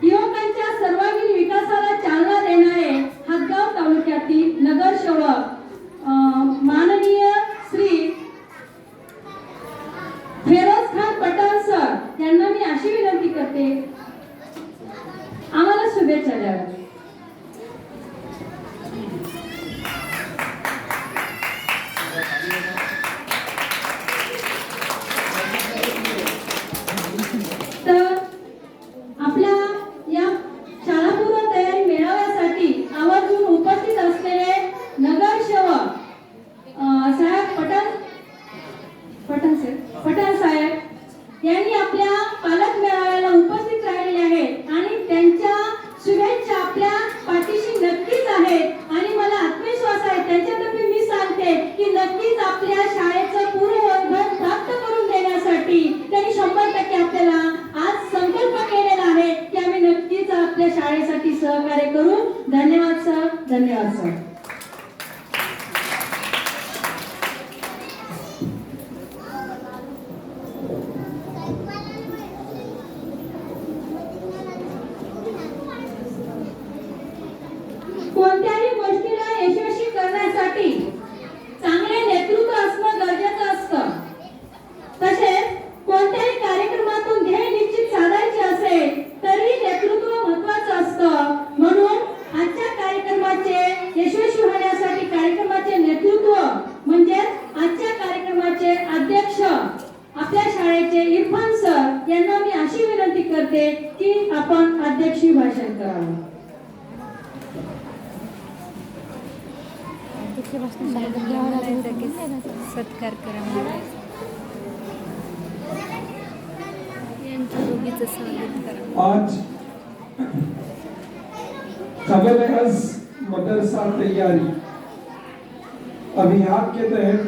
युवकांच्या सर्वांगीण विकासाला चालना देणारे हदगाव तालुक्यातील नगरसेवक माननीय श्री फिरोज खान पठाण सर यांना मी अशी विनंती करते, आम्हाला शुभेच्छा द्याव्या. तर आपल्या या शाळापूर्व तयारी मेळाव्यासाठी आवर्जून उपस्थित असलेले नगरसेवक साहेब पठाण साहेब यांनी आपल्या पालक मेळाव्याला उपस्थित राहिलेले आहेत आणि त्यांच्या शुभेच्छा आपल्या पाठीशी नक्कीच आहेत आणि मला आत्मविश्वास आहे त्यांच्यातर्फे मी सांगते की नक्कीच आपल्या शाळेचं पूर्ण वैभव प्राप्त करून देण्यासाठी त्यांनी 100% आपल्याला आज संकल्प केलेला आहे की आम्ही नक्कीच आपल्या शाळेसाठी सहकार्य करू. धन्यवाद सर. धन्यवाद सर. कोणत्याही गोष्टीला यशस्वी करण्यासाठी चांगले नेतृत्व असणं गरजेचं असतं. तसेच कोणत्याही कार्यक्रमातून ध्येय निश्चित साधायचे असेल तरी नेतृत्व महत्त्वाचं असतं. म्हणून आजच्या कार्यक्रमाचे यशस्वी होण्यासाठी कार्यक्रमाचे नेतृत्व म्हणजे आजच्या कार्यक्रमाचे अध्यक्ष आपल्या शाळेचे इरफान सर यांना मी अशी विनंती करते की आपण अध्यक्षीय भाषण करावं. सत्कार करा. आज खबरअज़ मदरसा तैयारी अभियान के तहत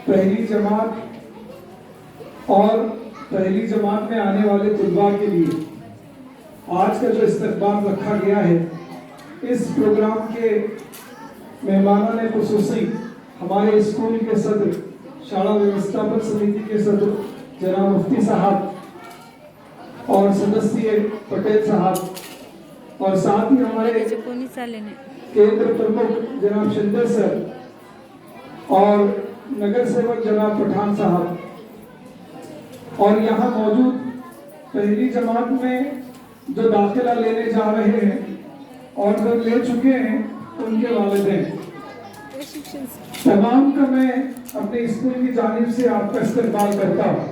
पहली जमात और पहली जमात में आने वाले तलबा के लिए आज का जो इस्तकबाल रखा गया है, इस प्रोग्राम के मेहमानों ने खुसूसी हमारे स्कूल के सदर, शाला व्यवस्थापन समिति के सदर जनाब मुफ्ती साहब और सदस्य पटेल साहब और साथ ही हमारे केंद्र प्रमुख जनाब शिंदे सर और नगर सेवक जनाब पठान साहब और यहाँ मौजूद पहली जमात में जो दाखिला लेने जा रहे हैं और जो ले चुके हैं उनके वालिदैन, तमाम का मैं अपने स्कूल की जानिब से आपका इस्तकबाल करता हूँ.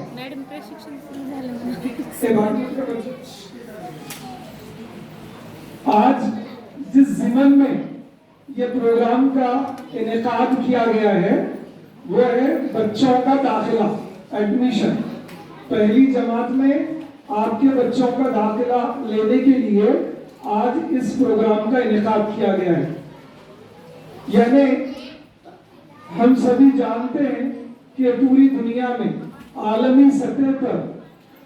आज जिस ज़िमन में ये प्रोग्राम का इनेकाद किया गया है वो है बच्चों का दाखिला, एडमिशन. पहली जमात में आपके बच्चों का दाखिला लेने के लिए आज इस प्रोग्राम का इनेकाद किया गया है. यानी हम सभी जानते हैं कि पूरी दुनिया में आलमी सतह पर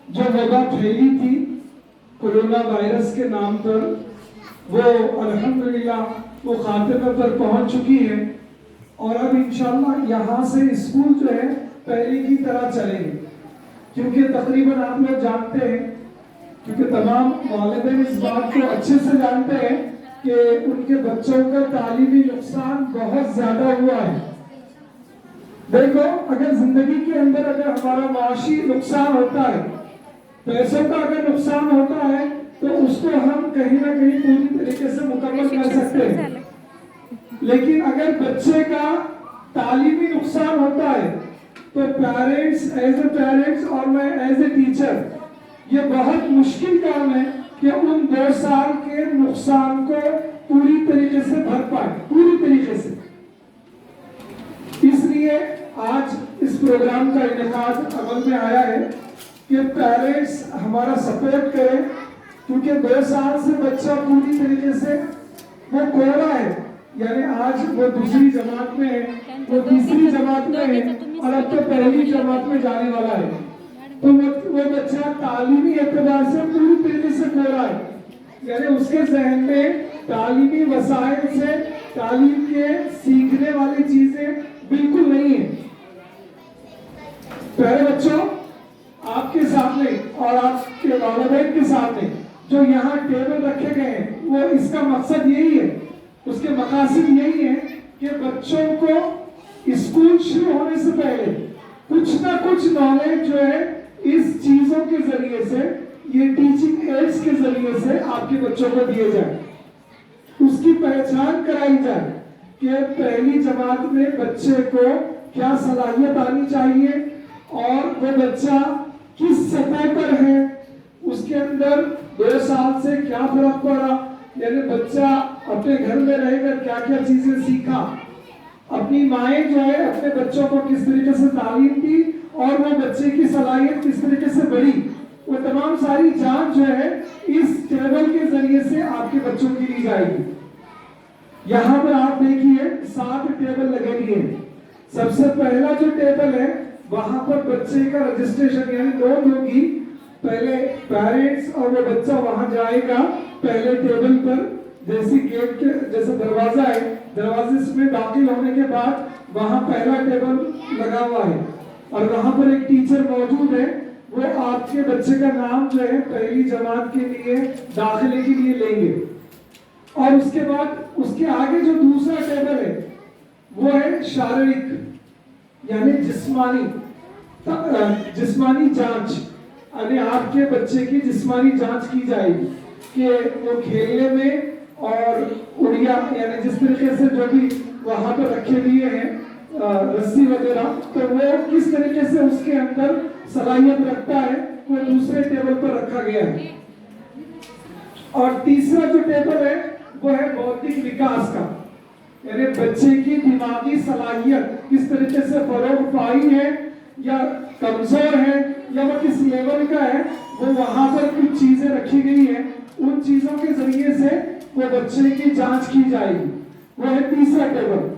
जो वबा फैली थी कोरोना वायरस के नाम पर, वो अल्हम्दुलिल्लाह वो खात्मे पर पहुंच चुकी है और अब इंशाअल्लाह यहाँ से स्कूल जो है पहले की तरह चलेंगे. क्योंकि तकरीबन आप लोग जानते हैं, क्योंकि तमाम वालिदैन इस बात को अच्छे से जानते हैं कि उनके बच्चों का तालीमी नुकसान बहुत ज्यादा हुआ है. देखो, अगर जिंदगी के अंदर अगर हमारा माशी नुकसान होता है, पैसों का अगर नुकसान होता है तो उसको हम कहीं ना कहीं पूरी तरीके से मुकम्मल कर सकते हैं. लेकिन अगर बच्चे का तालीमी नुकसान होता है तो पेरेंट्स, एज ए पेरेंट्स और मैं एज ए टीचर, ये बहुत मुश्किल काम है कि उन 2 साल के नुकसान को पूरी तरीके से भर पाए, पूरी तरीके से. इसलिए आज इस प्रोग्राम का इनेकाद अमल में आया है कि पेरेंट्स हमारा सपोर्ट करें, क्योंकि 2 साल से बच्चा पूरी तरीके से वो कोरा है. यानी आज वो दूसरी जमात में है, वो तीसरी जमात में है और अब तो पहली जमात में जाने वाला है. तो वो बच्चा तालीमी एतबार से पूरी तरीके से कोरा है. यानी उसके जहन में तालीमी वसाइल से तालीम के सीखने वाली चीजें बिल्कुल नहीं है. प्यारे बच्चों, आपके सामने और आपके वालिदैन के सामने जो यहाँ टेबल रखे गए हैं वो इसका मकसद यही है, उसके मकासद यही है कि बच्चों को स्कूल शुरू होने से पहले कुछ ना कुछ नॉलेज जो है इस चीजों के जरिए से, ये टीचिंग एड्स के जरिए से आपके बच्चों को दिए जाए, उसकी पहचान कराई जाए कि पहली जमात में बच्चे को क्या सलाहियत आनी चाहिए और वो बच्चा किस सतह पर है, उसके अंदर 2 साल से क्या फर्क पड़ा, यानी बच्चा अपने घर में रहकर क्या क्या चीजें सीखा, अपनी माएं जो है अपने बच्चों को किस तरीके से तालीम दी और वो बच्चे की सलाहियत किस तरीके से बढ़ी, वो तमाम सारी जांच जो है इस टेबल के जरिए से आपके बच्चों की ली जाएगी। यहाँ पर आप देखिए 7 टेबल लगेंगे। सबसे पहला जो टेबल है वहां पर बच्चे का रजिस्ट्रेशन यानी नोट होगी, पहले पेरेंट्स और वो बच्चा वहां जाएगा पहले टेबल पर, जैसी गेट के जैसे दरवाजा है, दरवाजे में दाखिल होने के बाद वहां पहला टेबल लगा हुआ है और वहां पर एक टीचर मौजूद है, वो आपके बच्चे का नाम जो है पहली जमात के लिए दाखिले के लिए लेंगे। और उसके बाद उसके आगे जो दूसरा टेबल है वो है शारीरिक यानी जिस्मानी जांच, यानी आपके बच्चे की जिस्मानी जांच की जाएगी कि वो खेलने में और उड़िया यानी जिस तरीके से जो भी वहां पर रखे लिए हैं रस्सी वगैरह, तो वो किस तरीके से उसके अंदर सलाहियत रखता है, वो दूसरे टेबल पर रखा गया है। और तीसरा जो टेबल है वो है बौद्धिक विकास का, यानी बच्चे की दिमागी सलाहियत किस तरीके से फरोग पाई है या कमजोर है या वो किस लेवल का है, वो वहां पर कुछ चीजें रखी गई है, उन चीजों के जरिए से वो बच्चे की जांच की जाएगी, वो है तीसरा टेबल।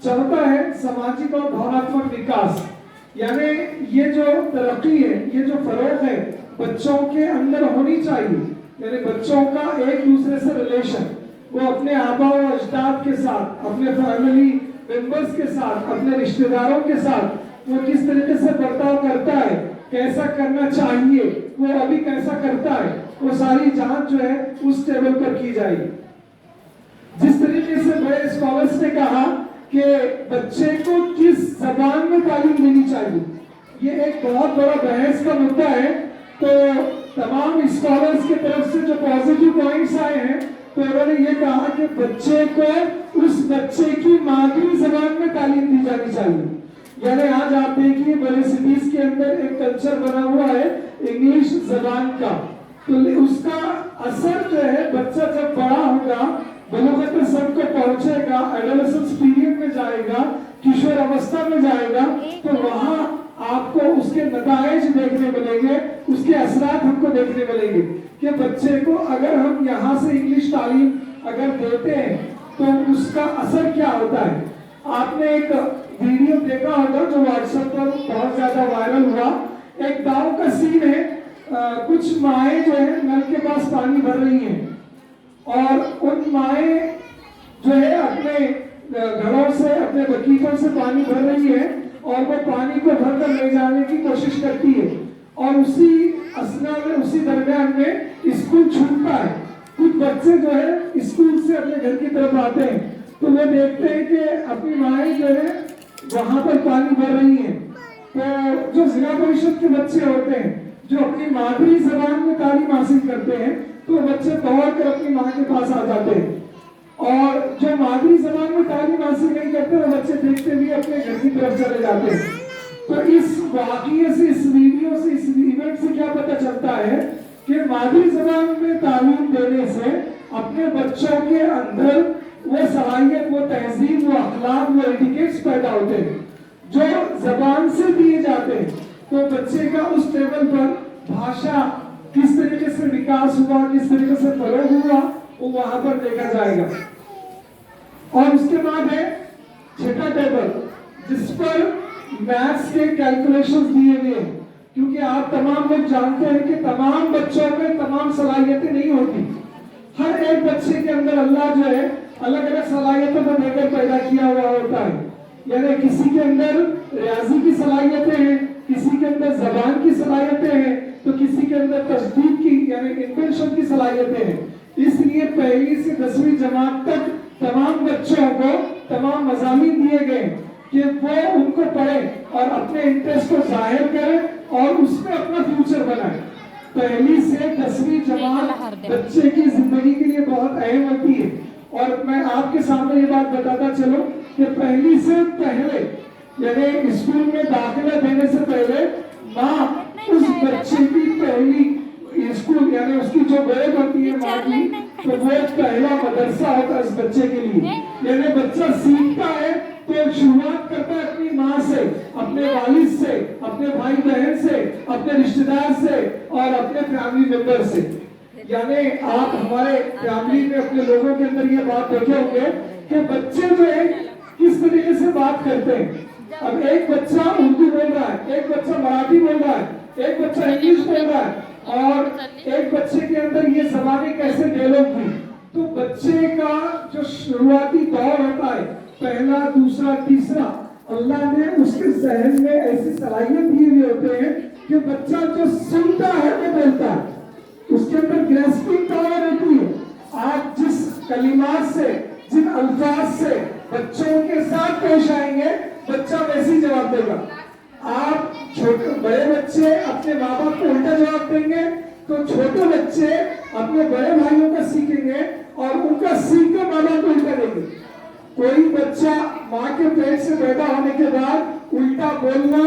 चौथा है सामाजिक और भावनात्मक विकास, यानी ये जो तरक्की है, ये जो फरोग है बच्चों के अंदर होनी चाहिए, यानी बच्चों का एक दूसरे से रिलेशन, वो अपने आबा और अजदाद के साथ, अपने फैमिली मेंबर्स के साथ, अपने रिश्तेदारों के साथ वो किस तरीके से बर्ताव करता है, कैसा करना चाहिए, वो अभी कैसा करता है, वो सारी जांच जो है उस टेबल पर की जाएगी। जिस तरीके से बड़े स्कॉलर्स ने कहा कि बच्चे को किस जबान में तालीम देनी चाहिए, ये एक बहुत बड़ा बहस का मुद्दा है। तो तमाम स्कॉलर्स की तरफ से जो पॉजिटिव पॉइंट्स आए हैं, तो उन्होंने ये कहा कि बच्चे को उस बच्चे की मादरी जबान में तालीम दी जानी चाहिए। यानी आज आप देखिए बड़े सिटीज के अंदर एक कल्चर बना हुआ है इंग्लिश जबान का, तो उसका असर जो है बच्चा जब बड़ा होगा, बलूगत सब को पहुंचेगा, एडोलेसेंस पीरियड में जाएगा, किशोर अवस्था में जाएगा, तो वहां आपको उसके नताइज देखने मिलेंगे, उसके असरात हमको देखने मिलेंगे कि बच्चे को अगर हम यहाँ से इंग्लिश तालीम अगर देते हैं तो उसका असर क्या होता है। आपने एक वीडियो देखा होगा जो व्हाट्सएप पर बहुत ज्यादा वायरल हुआ, एक गांव का सीन है, कुछ माएँ जो है नल के पास पानी भर रही हैं और उन माएँ जो है अपने घरों से, अपने बगीचों से पानी भर रही है और वो पानी को भरकर ले जाने की कोशिश करती है और उसी असना में, उसी दरमियान में स्कूल छूटता है। कुछ बच्चे जो है स्कूल से अपने घर की तरफ आते हैं तो वो देखते हैं कि अपनी माएँ जो है वहां पर पानी भर रही हैं, तो जो जिला परिषद के बच्चे होते हैं जो अपनी मादरी जबान में तालीम हासिल करते हैं, तो बच्चे दौड़ कर अपनी माँ के पास आ जाते हैं और जो मादरी जबान में तालीम हासिल नहीं करते वो बच्चे देखते हुए अपने घर की तरफ चले जाते हैं। तो इस वाक़ये से, इस वीडियो से, इस इवेंट से क्या पता चलता है कि मादरी जबान में तालीम देने से अपने बच्चों के अंदर वो सलाहियत, वो तहजीब, वो अखलाक, वो एटिकेट्स पैदा होते हैं जो जबान से दिए जाते हैं। तो बच्चे का उस लेवल पर भाषा किस तरीके से विकास हुआ, किस तरीके से फरोग हुआ, वो वहां पर देखा जाएगा। और उसके बाद है छठा टेबल जिस पर मैथ्स के कैलकुलेशंस दिए गए हैं, क्योंकि आप तमाम लोग जानते हैं कि तमाम बच्चों में तमाम सलाहियतें नहीं होती। हर एक बच्चे के अंदर अल्लाह जो है अलग अलग सलाहियतों को देकर पैदा किया हुआ होता है। यानी किसी के अंदर रियाजी की सलाहियतें हैं, किसी के अंदर जबान की सलाहियतें हैं, तो किसी के अंदर तस्दीक की यानी इन्वेंशन की सलाहियतें हैं, इसलिए पहली से 10वीं जमात तक तमाम बच्चों को तमाम मज़ामीन दिए गए कि वो उनको पढ़े और अपने इंटरेस्ट को जाहिर करें और उसमें अपना फ्यूचर बनाए। पहली से 10वीं जमात बच्चे की जिंदगी के लिए बहुत अहम होती है। और मैं आपके सामने ये बात बताता चलूं कि पहली से पहले यानी स्कूल में दाखिला देने से पहले माँ उस बच्चे की पहली स्कूल यानी उसकी जो ग्रेड होती है माँ की, तो वो पहला मदरसा होता है इस बच्चे के लिए। यानी बच्चा सीखता है तो शुरुआत करता है अपनी माँ से, अपने वालिद से, अपने भाई बहन से, अपने रिश्तेदार से और अपने फैमिली मेंबर से। यानी आप हमारे फैमिली में अपने लोगों के अंदर ये बात देखे होंगे कि बच्चे जो है किस तरीके से बात करते हैं। अब एक बच्चा उर्दू बोल रहा है, एक बच्चा मराठी बोल रहा है, एक बच्चा इंग्लिश बोल रहा है और एक बच्चे के अंदर ये ज़बानें कैसे डेवलप हुई। तो बच्चे का जो शुरुआती दौर होता है, पहला, दूसरा, तीसरा, अल्लाह ने उसके ज़हन में ऐसी सलाहियत दी हुई होते हैं कि बच्चा जो सुनता है वो बोलता है, उसके अंदर ग्रेस्पिंग पावर होती है। आप जिस कलिमात से, जिन अल्फाज से बच्चों के साथ पेश आएंगे, बच्चा वैसे ही जवाब देगा। आप छोटे बड़े बच्चे अपने माँ बाप को उल्टा जवाब देंगे तो छोटे बच्चे अपने बड़े भाइयों का सीखेंगे और उनका सीख कर माँ बाप को उल्टा देंगे। कोई बच्चा माँ के पेट से पैदा होने के बाद उल्टा बोलना,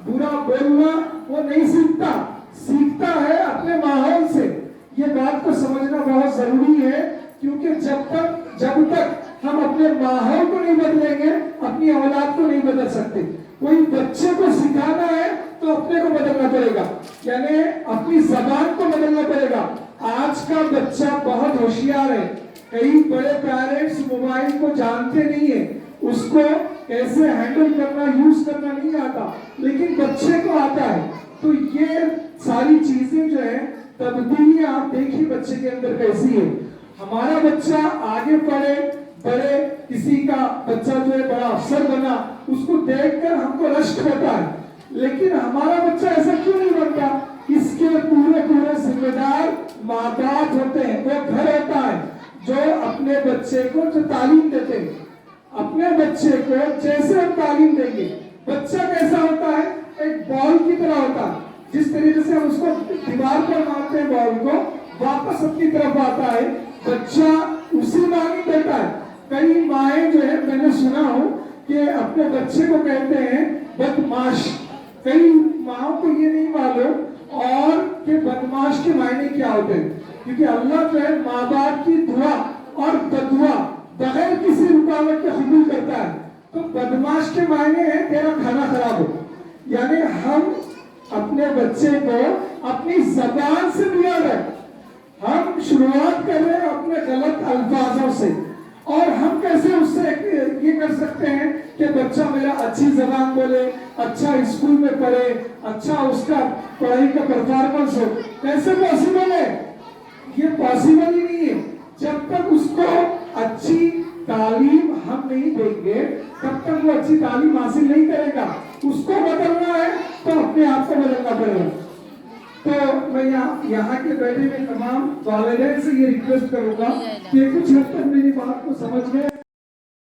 बुरा बोलना वो नहीं सीखता, सीखता है अपने माहौल से। ये बात को समझना बहुत जरूरी है क्योंकि जब तक हम अपने माहौल को नहीं बदलेंगे अपनी औलाद को नहीं बदल सकते। कोई बच्चे को सिखाना है तो अपने को बदलना पड़ेगा, यानी अपनी जबान को बदलना पड़ेगा। आज का बच्चा बहुत होशियार है, कई बड़े पेरेंट्स मोबाइल को जानते नहीं है, उसको कैसे हैंडल करना, यूज करना नहीं आता, लेकिन बच्चे को आता है। तो ये सारी चीजें जो है तब्दीलियां आप देखिए बच्चे के अंदर कैसी है। हमारा बच्चा आगे पढ़े, बड़े किसी का बच्चा जो है बड़ा अफसर बना, उसको देखकर हमको रश्क होता है, लेकिन हमारा बच्चा ऐसा क्यों नहीं बनता? इसके पूरे जिम्मेदार माँ बाप होते हैं, वो घर होता है जो अपने बच्चे को जो तालीम देते हैं। अपने बच्चे को जैसे हम तालीम देंगे, बच्चा कैसा होता है? एक बॉल की तरह होता है, जिस तरीके से हम उसको दीवार पर मारते हैं बॉल को, वापस अपनी तरफ आता है, बच्चा उसी मांगी देता है। कई माएँ जो है मैंने सुना हो कि अपने बच्चे को कहते हैं बदमाश, कई माओ को ये नहीं मालूम और कि बदमाश के मायने क्या होते हैं, क्योंकि अल्लाह जो है माँ बाप की दुआ और बदुआ बगैर किसी रुकावट के कबूल करता है। तो बदमाश के मायने है तेरा खाना खराब हो, यानी हम अपने बच्चे को अपनी जबान से दिया है। हम शुरुआत कर रहे हैं अपने गलत अल्फाजों से, और हम कैसे उससे ये कर सकते हैं कि बच्चा मेरा अच्छी जबान बोले, अच्छा स्कूल में पढ़े, अच्छा उसका पढ़ाई का परफॉर्मेंस हो। कैसे पॉसिबल है? ये पॉसिबल ही नहीं है। जब तक उसको अच्छी तालीम हम नहीं देंगे तब तक वो अच्छी तालीम हासिल नहीं करेगा। उसको बदलना है तो अपने आप को बदलना पड़ेगा। तो मैं यहाँ के बैठे हुए तमाम वालिदैन से ये रिक्वेस्ट करूंगा कि कुछ हद तक मेरी बात को समझ गए।